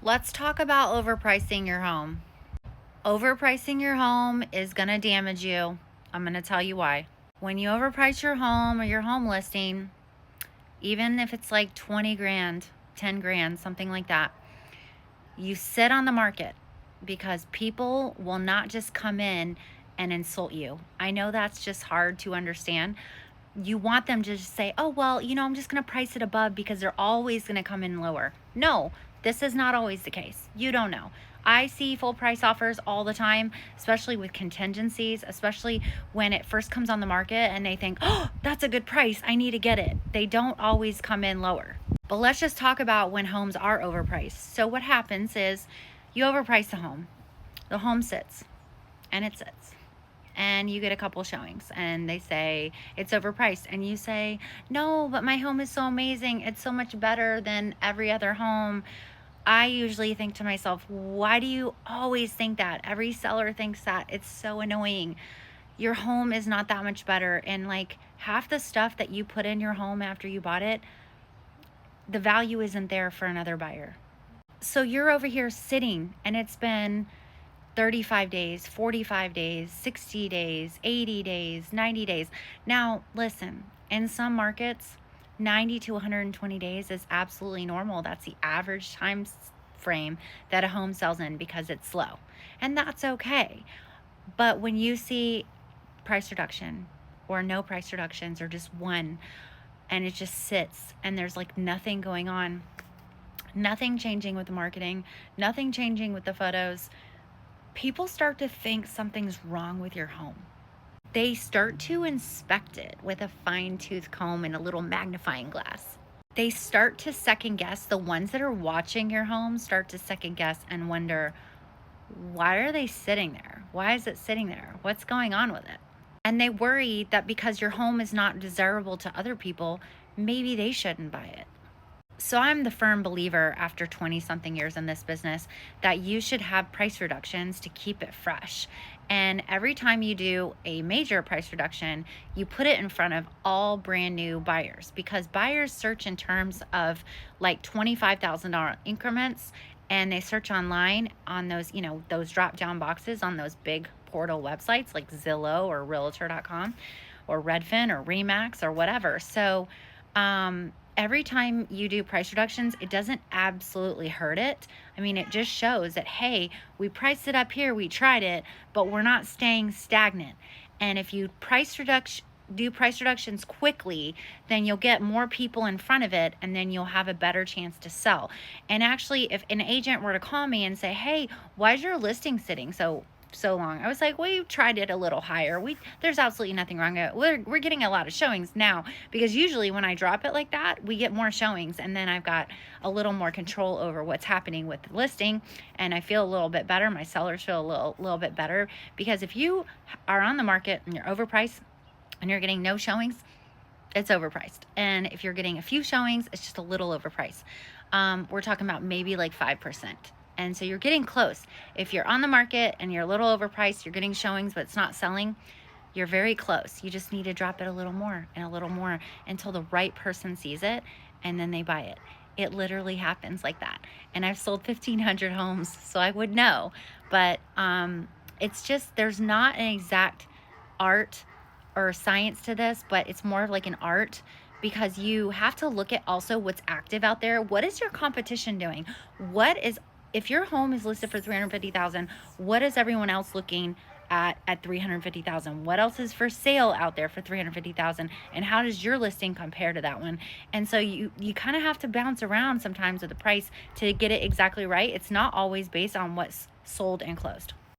Let's talk about overpricing your home. Overpricing your home is going to damage you. I'm going to tell you why. When you overprice your home or your home listing, even if it's like 20 grand, 10 grand, something like that, you sit on the market because people will not just come in and insult you. I know that's just hard to understand. You want them to just say, oh, well, I'm just going to price it above because they're always going to come in lower. No, this is not always the case. You don't know. I see full price offers all the time, especially with contingencies, especially when it first comes on the market and they think, oh, that's a good price, I need to get it. They don't always come in lower. But let's just talk about when homes are overpriced. So what happens is you overprice the home sits and it sits, and you get a couple showings and they say it's overpriced, and you say, no, but my home is so amazing, it's so much better than every other home. I usually think to myself, why do you always think that? Every seller thinks that. It's so annoying. Your home is not that much better, and like half the stuff that you put in your home after you bought it, the value isn't there for another buyer. So you're over here sitting and it's been 35 days, 45 days, 60 days, 80 days, 90 days. Now, listen, in some markets, 90 to 120 days is absolutely normal. That's the average time frame that a home sells in because it's slow. And that's okay. But when you see price reduction or no price reductions or just one, and it just sits and there's like nothing going on, nothing changing with the marketing, nothing changing with the photos, people start to think something's wrong with your home. They start to inspect it with a fine-tooth comb and a little magnifying glass. They start to second guess. The ones that are watching your home start to second guess and wonder, why are they sitting there? Why is it sitting there? What's going on with it? And they worry that because your home is not desirable to other people, maybe they shouldn't buy it. So I'm the firm believer, after 20 something years in this business, that you should have price reductions to keep it fresh. And every time you do a major price reduction, you put it in front of all brand new buyers, because buyers search in terms of like $25,000 increments, and they search online on those, those drop down boxes on those big portal websites like Zillow or realtor.com or Redfin or Remax or whatever. So, every time you do price reductions, it doesn't absolutely hurt it. I mean, it just shows that, hey, we priced it up here, we tried it, but we're not staying stagnant. And if you do price reductions quickly, then you'll get more people in front of it, and then you'll have a better chance to sell. And actually, if an agent were to call me and say, hey, why is your listing sitting so long? I was like, we tried it a little higher. There's absolutely nothing wrong with it. We're getting a lot of showings now, because usually when I drop it like that, we get more showings, and then I've got a little more control over what's happening with the listing, and I feel a little bit better. My sellers feel a little bit better, because if you are on the market and you're overpriced and you're getting no showings, it's overpriced. And if you're getting a few showings, it's just a little overpriced. We're talking about maybe like 5%. And so you're getting close. If you're on the market and you're a little overpriced, you're getting showings, but it's not selling, you're very close. You just need to drop it a little more and a little more until the right person sees it, and then they buy it. It literally happens like that. And I've sold 1,500 homes, so I would know. But it's just, there's not an exact art or science to this, but it's more of like an art, because you have to look at also what's active out there. What is your competition doing? If your home is listed for $350,000, what is everyone else looking at $350,000? What else is for sale out there for $350,000? And how does your listing compare to that one? And so you kind of have to bounce around sometimes with the price to get it exactly right. It's not always based on what's sold and closed.